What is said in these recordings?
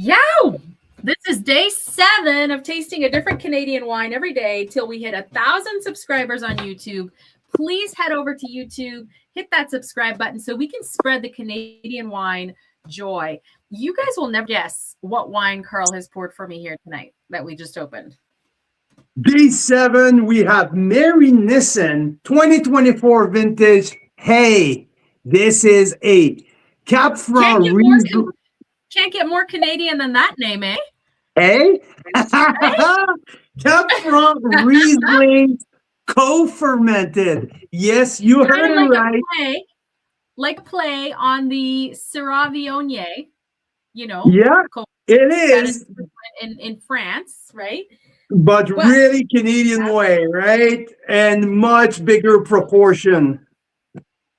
Yeah, this is day 7 of tasting a different Canadian wine every day till we hit 1,000 subscribers on YouTube. Please head over to YouTube, hit that subscribe button so we can spread the Canadian wine joy. You guys will never guess what wine Carl has poured for me here tonight that we just opened. Day 7, we have Mary Nissen 2024 vintage. Hey, this is a Cap Franc Riesling. Can't get more Canadian than that name, eh? Hey? Cap Franc Riesling co-fermented. Yes, you heard it right. Like a play on the Syrah Viognier, Yeah, it is. In France, right? But really Canadian way, right? And much bigger proportion.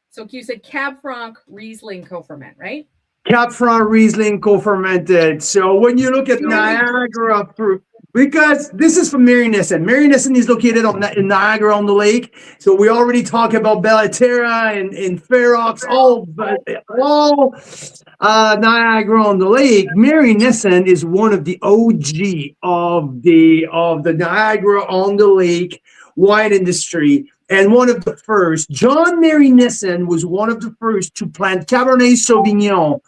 So you said Cab Franc Riesling co-ferment, right? Cap Franc Riesling co-fermented. So when you look at Niagara fruit, because this is from Mary Nissen. Mary Nissen is located in Niagara on the Lake. So we already talked about Bellaterra and Fair Oaks, all Niagara on the Lake. Mary Nissen is one of the OG of the Niagara on the Lake wine industry. And one of the first, John Mary Nissen was one of the first to plant Cabernet Sauvignon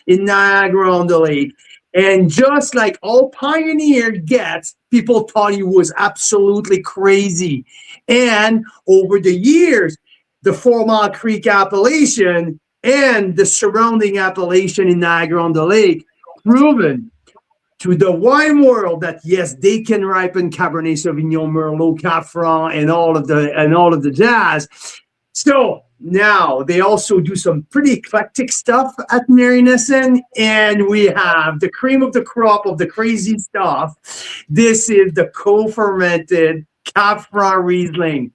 in Niagara-on-the-Lake. And just like all pioneer gets, people thought he was absolutely crazy. And over the years, the 4 Mile Creek appellation and the surrounding appellation in Niagara-on-the-Lake proven to the wine world that yes, they can ripen Cabernet Sauvignon, Merlot, Cab Franc, and all of the jazz. So now they also do some pretty eclectic stuff at Mary Nissen, and we have the cream of the crop of the crazy stuff. This is the co-fermented Cab Franc Riesling.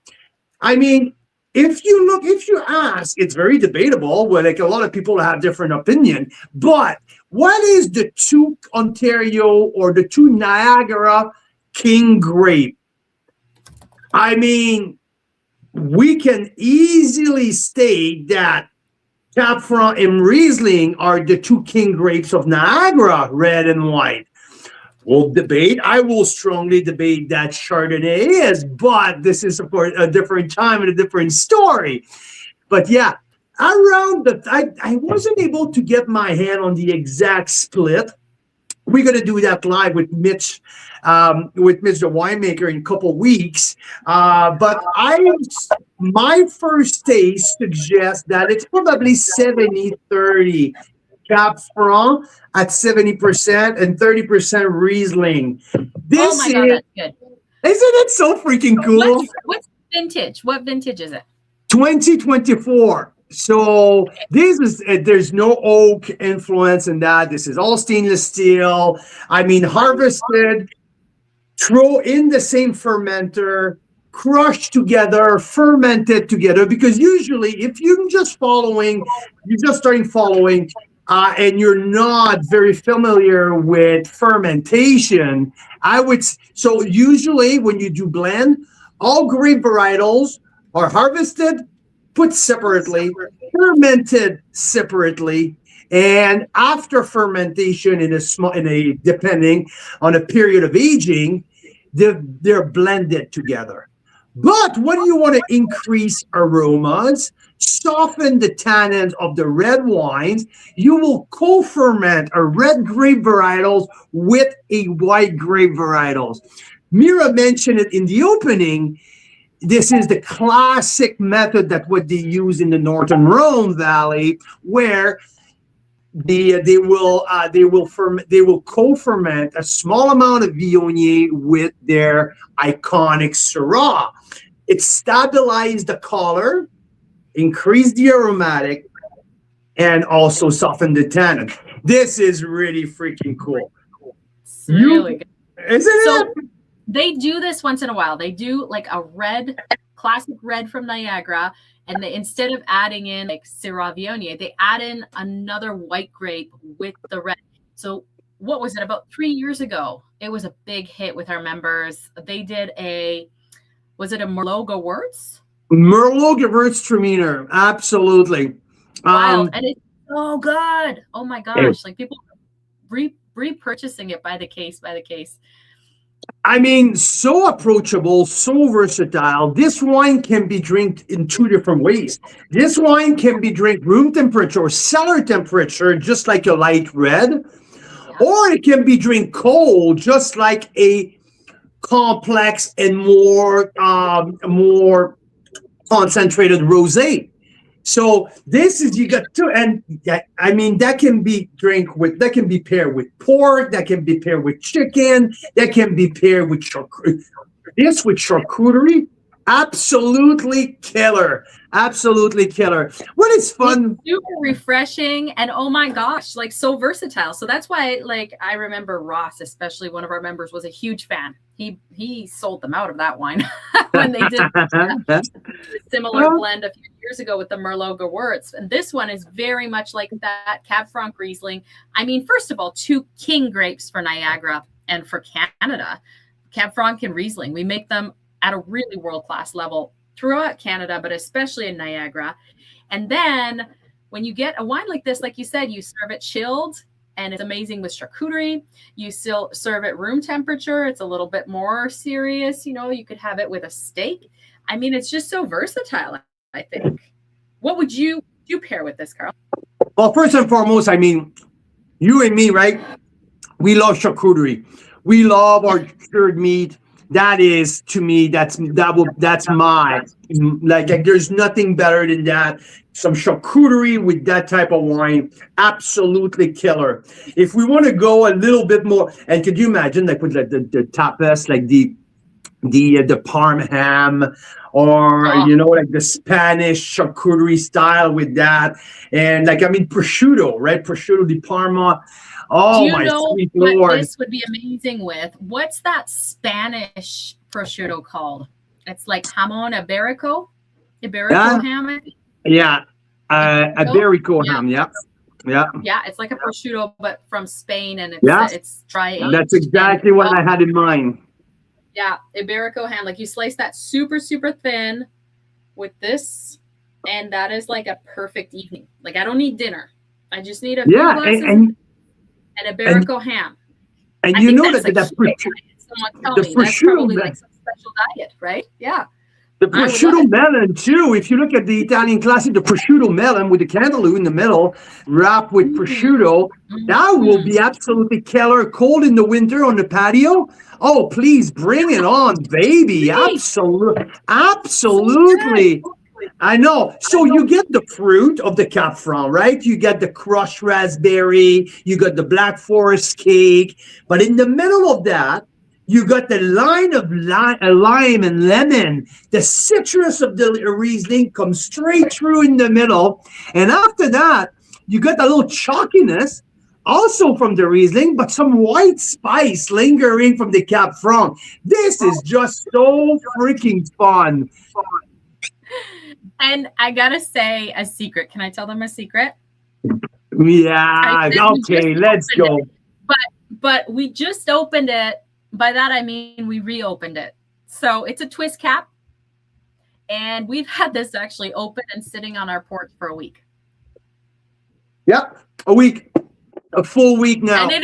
I mean, if you ask, it's very debatable. Where like a lot of people have different opinion, but what is the 2 Ontario or the 2 Niagara King grape? I mean, we can easily state that Cab Franc and Riesling are the 2 king grapes of Niagara, red and white. We'll debate. I will strongly debate that Chardonnay is, but this is for a different time and a different story. But yeah, I wasn't able to get my hand on the exact split. We're going to do that live with Mitch, the winemaker, in a couple weeks. But my first taste suggests that it's probably 70-30. Cab Franc at 70% and 30% Riesling. Oh my God, that's good. Isn't it so freaking cool? What's vintage? What vintage is it? 2024. So this is there's no oak influence in that. This is all stainless steel. I mean, harvested, throw in the same fermenter, crushed together, fermented together. Because usually, if you're just starting following, and you're not very familiar with fermentation, so usually when you do blend, all grape varietals are harvested, put separately, fermented separately, and after fermentation depending on a period of aging, they're blended together. But when you want to increase aromas, soften the tannins of the red wines, you will co-ferment a red grape varietals with a white grape varietals. Mira mentioned it in the opening. This is the classic method that what they use in the Northern Rhone Valley, where they will co-ferment a small amount of Viognier with their iconic Syrah. It stabilizes the color, increase the aromatic, and also soften the tannin. This is really freaking cool. It's really good. Isn't it? They do this once in a while. They do like a classic red from Niagara, and instead of adding in like Syrah Viognier, they add in another white grape with the red. So what was it, about 3 years ago? It was a big hit with our members. They did was it a Merlot Gewurz? Merlot Gewürztraminer, absolutely. Wow, and it's so good. Oh my gosh, like people repurchasing it by the case, by the case. I mean, so approachable, so versatile. This wine can be drank in two different ways. This wine can be drank room temperature or cellar temperature, just like a light red, or it can be drank cold, just like a complex and more concentrated rosé. So this is, you got two, and I mean, that can be paired with pork, that can be paired with chicken, that can be paired with charcuterie. Absolutely killer. Absolutely killer. What is fun? It's super refreshing, and oh my gosh, like so versatile. So that's why, like, I remember Ross, especially one of our members, was a huge fan. He sold them out of that wine when they did a similar blend a few years ago with the Merlot Gewurz. And this one is very much like that Cab Franc Riesling. I mean, first of all, two king grapes for Niagara and for Canada, Cab Franc and Riesling. We make them at a really world-class level throughout Canada, but especially in Niagara. And then when you get a wine like this, like you said, you serve it chilled, and it's amazing with charcuterie. You still serve it room temperature. It's a little bit more serious. You know, you could have it with a steak. I mean, it's just so versatile, I think. What would you pair with this, Carl? Well, first and foremost, I mean, you and me, right? We love charcuterie. We love our cured meat. That is, to me, that's my, like there's nothing better than that. Some charcuterie with that type of wine, absolutely killer. If we want to go a little bit more, and could you imagine, like with like the tapas, like the parm ham, or you know, like the Spanish charcuterie style with that, and like, I mean, prosciutto, right? Prosciutto di Parma. Oh, my sweet Lord. What this would be amazing with? What's that Spanish prosciutto called? It's like jamon iberico ham. Yeah, iberico ham. Yeah. Yeah, it's like a prosciutto, but from Spain, and it's dry aged. That's exactly what I had in mind. Yeah, iberico ham. Like, you slice that super, super thin with this, and that is like a perfect evening. Like, I don't need dinner. I just need a few glasses and iberico ham. And you know that someone tell me that's probably like some special diet, right? Yeah. The prosciutto melon too. If you look at the Italian classic, the prosciutto melon with the cantaloupe in the middle, wrapped with prosciutto, that will be absolutely killer. Cold in the winter on the patio. Oh, please bring it on, baby! Absolutely. I know. So you get the fruit of the Cab Franc, right? You get the crushed raspberry, you got the Black Forest cake, but in the middle of that, you got the line of lime and lemon. The citrus of the Riesling comes straight through in the middle, and after that, you got the little chalkiness, also from the Riesling, but some white spice lingering from the Cab Franc. This is just so freaking fun. And I gotta say a secret. Can I tell them a secret? Yeah. Okay, let's go. But we just opened it. By that I mean we reopened it. So it's a twist cap, and we've had this actually open and sitting on our porch for a week. Yep, a week, a full week now. And it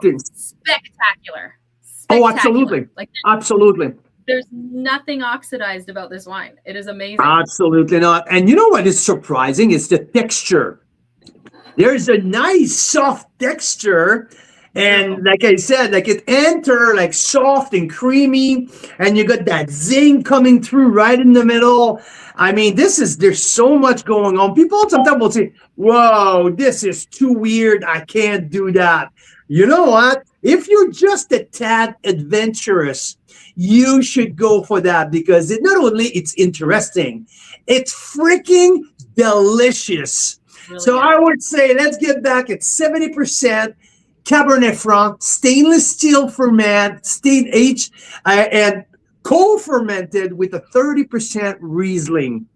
is spectacular. Oh, absolutely, like, absolutely. There's nothing oxidized about this wine. It is amazing. Absolutely not. And you know what is surprising? It's the texture. There's a nice soft texture. And like I said, like it enter like soft and creamy, and you got that zing coming through right in the middle. I mean, there's so much going on. People sometimes will say, whoa, this is too weird. I can't do that. You know what? If you're just a tad adventurous, you should go for that, because it not only it's interesting, it's freaking delicious. Really so good. I would say let's get back at 70% Cabernet Franc, stainless steel ferment, aged and co-fermented with a 30% Riesling.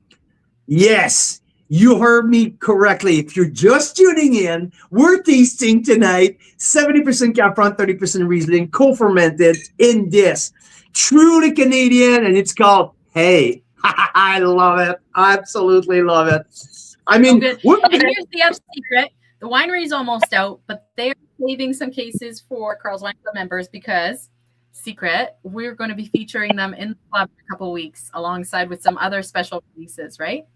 Yes, you heard me correctly. If you're just tuning in, we're tasting tonight 70% Cab Franc, 30% Riesling, co-fermented in this. Truly Canadian, and it's called Hey. I love it. I absolutely love it. I mean, and here's the other secret. The winery is almost out, but they're saving some cases for Carl's Wine Club members because, secret, we're going to be featuring them in the club in a couple weeks alongside with some other special releases, right?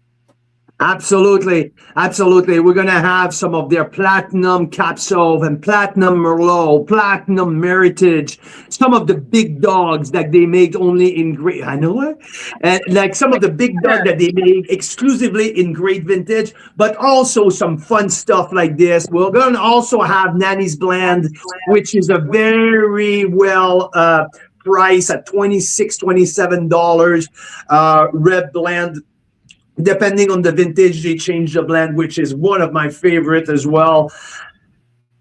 Absolutely. Absolutely. We're going to have some of their platinum Cap Sauv and platinum Merlot, platinum Meritage, some of the big dogs that they make only in great, I know it, and like some of the big dogs that they make exclusively in great vintage, but also some fun stuff like this. We're going to also have Nanny's Blend, which is a very well price at $26, $27 red blend. Depending on the vintage, they change the blend, which is one of my favorite as well.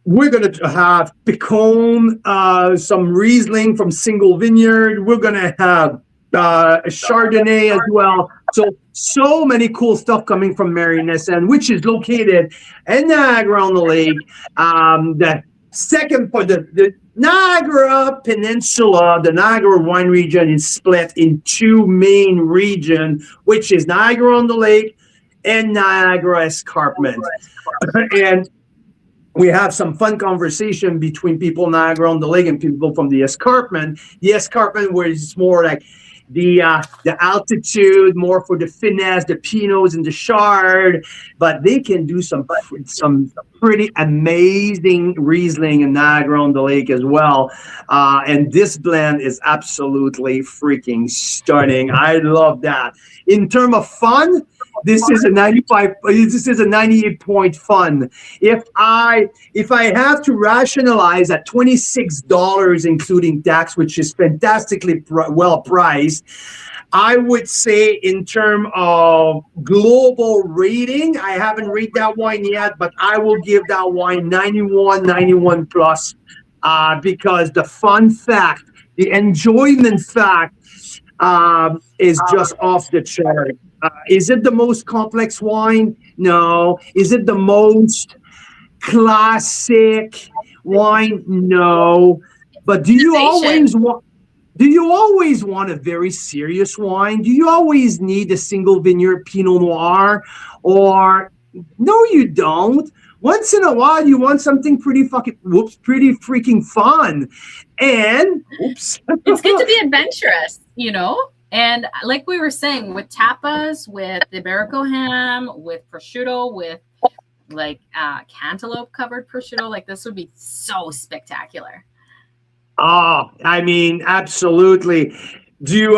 We're going to have Picon, some Riesling from Single Vineyard. We're going to have a Chardonnay as well. So many cool stuff coming from Mary Nissen, which is located in Niagara-on-the-Lake. The second part, the Niagara Peninsula, the Niagara wine region is split in two main regions, which is Niagara-on-the-Lake and Niagara Escarpment. And we have some fun conversation between people Niagara-on-the-Lake and people from the Escarpment. The Escarpment was more like the altitude, more for the finesse, the Pinots and the Chard, but they can do some pretty amazing Riesling in Niagara-on-the-Lake as well. And this blend is absolutely freaking stunning. I love that. In terms of fun, this is a 98-point fun. If I have to rationalize at $26 including tax, which is fantastically well priced, I would say in terms of global rating, I haven't rated that wine yet, but I will give that wine 91 plus, because the fun fact, the enjoyment fact is just off the chart. Is it the most complex wine? No. Is it the most classic wine? No. But do you always want a very serious wine? Do you always need a single vineyard Pinot Noir? Or no, you don't. Once in a while, you want something pretty freaking fun. And it's good to be adventurous, you know? And like we were saying, with tapas, with Iberico ham, with prosciutto, with like cantaloupe covered prosciutto, like this would be so spectacular. Oh, I mean, absolutely. Do you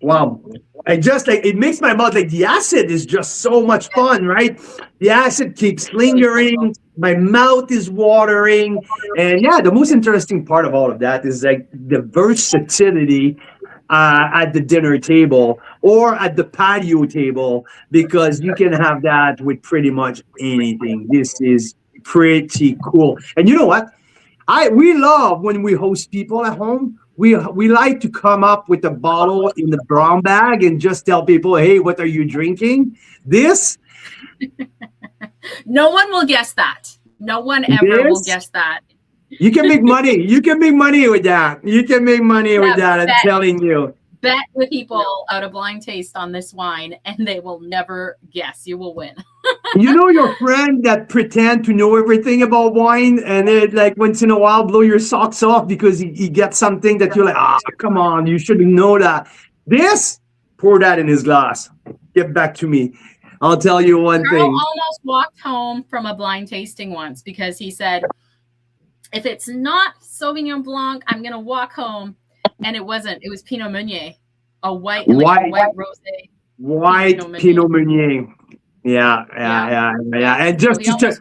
wow. I just like it makes my mouth like the acid is just so much fun, right? The acid keeps lingering, my mouth is watering, and yeah, the most interesting part of all of that is like the versatility at the dinner table or at the patio table, because you can have that with pretty much anything. This is pretty cool. And you know what? We love when we host people at home. We like to come up with a bottle in the brown bag and just tell people, hey, what are you drinking? This? No one will guess that. No one ever will guess that. You can make money. You can make money with that. You can make money with that. I'm telling you. Bet with people out of blind taste on this wine, and they will never guess. You will win. You know your friend that pretend to know everything about wine, and it like once in a while blow your socks off because he gets something that you're like, come on, you should know that. This, pour that in his glass. Get back to me. I'll tell you one thing. Almost walked home from a blind tasting once because he said, if it's not Sauvignon Blanc, I'm going to walk home. And it wasn't. It was Pinot Meunier, a white rosé. White Pinot Meunier. Yeah. And just to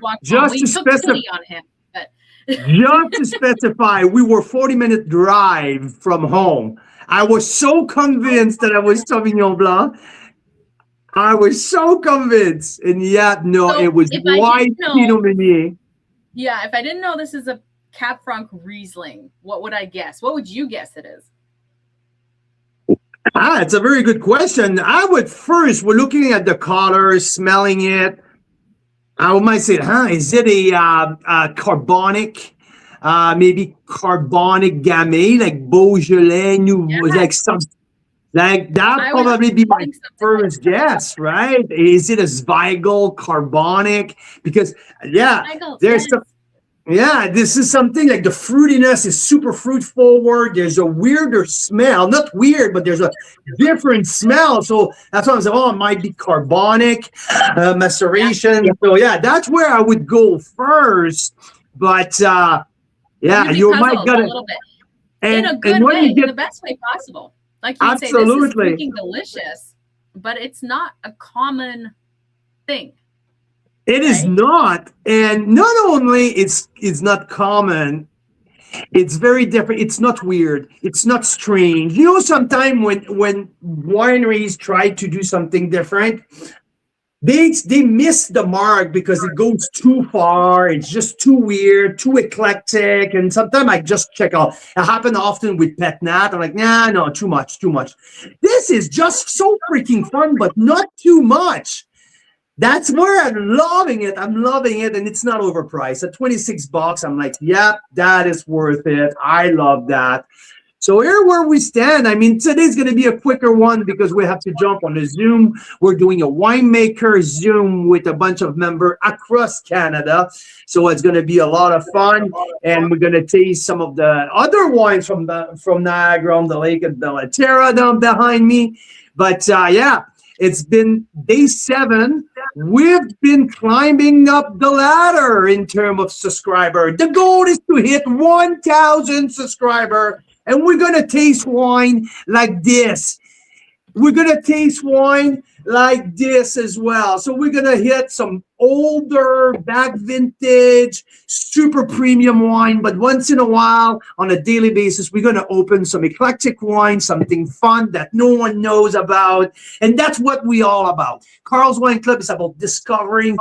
specify, we were 40-minute drive from home. I was so convinced that I was Sauvignon Blanc. I was so convinced, and yet it was white Pinot Meunier. Yeah, if I didn't know this is a Cab Franc Riesling, what would I guess? What would you guess it is? It's a very good question. We're looking at the color, smelling it. I might say, is it a carbonic, maybe carbonic gamay, like Beaujolais, like that probably be my first guess, right? Is it a Zweigel carbonic? Because there's some. Yeah, this is something like the fruitiness is super fruit forward. There's a weirder smell, not weird, but there's a different smell. So that's why I was like, oh, it might be carbonic maceration. Yeah. So yeah, that's where I would go first. But yeah, you might A got little bit in a and good when way, you in the get best way possible. Like you'd say, this is absolutely. freaking delicious, but it's not a common thing. It is Right? not, and not only it's not common, it's very different. It's not weird. It's not strange. You know, sometimes when wineries try to do something different, they miss the mark because it goes too far. It's just too weird, too eclectic. And sometimes I just check out. It happens often with Pet Nat. I'm like, nah, no, too much, too much. This is just so freaking fun, but not too much. That's where I'm loving it. I'm loving it, and it's not overpriced. At $26, I'm like, yep, that is worth it. I love that. So here where we stand. I mean, today's going to be a quicker one because we have to jump on the Zoom. We're doing a winemaker Zoom with a bunch of members across Canada. So it's going to be a lot of fun, and we're going to taste some of the other wines from Niagara on the lake at Bellaterra down behind me. But yeah, it's been day 7. We've been climbing up the ladder in terms of subscriber. The goal is to hit 1,000 subscriber, and we're gonna taste wine like this. We're gonna taste wine like this as well. So we're gonna hit some older, back vintage, super premium wine, but once in a while, on a daily basis, we're gonna open some eclectic wine, something fun that no one knows about, and that's what we all about. Carl's Wine Club is about discovering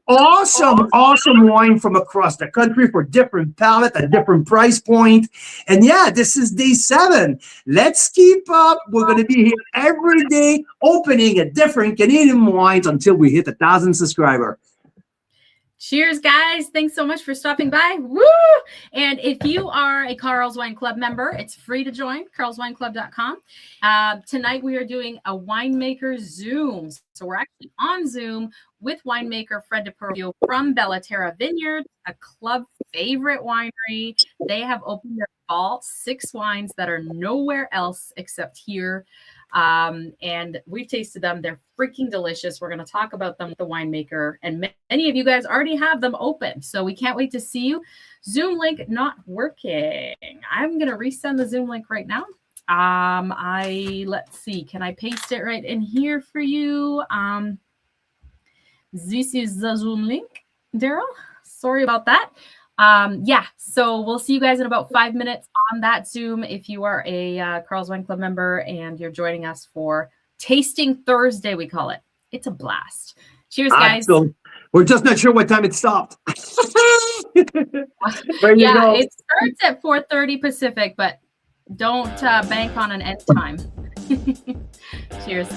awesome wine from across the country for different palate at different price point. And yeah, this is day 7. Let's keep up. We're gonna be here every day opening a different Canadian wines until we hit 1,000 subscribers. Cheers, guys. Thanks so much for stopping by. Woo! And if you are a Carl's Wine Club member, it's free to join, carlswineclub.com. Tonight we are doing a winemaker Zoom. So we're actually on Zoom with winemaker Fred DePervio from Bellaterra Vineyards, a club favorite winery. They have opened their vault, 6 wines that are nowhere else except here. And we've tasted them. They're freaking delicious. We're going to talk about them with the winemaker, and many of you guys already have them open. So we can't wait to see you. Zoom link not working. I'm going to resend the Zoom link right now. Let's see. Can I paste it right in here for you? This is the Zoom link, Daryl. Sorry about that. Yeah, so we'll see you guys in about 5 minutes on that Zoom if you are a Carl's Wine Club member and you're joining us for Tasting Thursday, we call it. It's a blast. Cheers, guys. We're just not sure what time it stopped. Yeah, it starts at 4:30 Pacific, but don't bank on an end time. Cheers.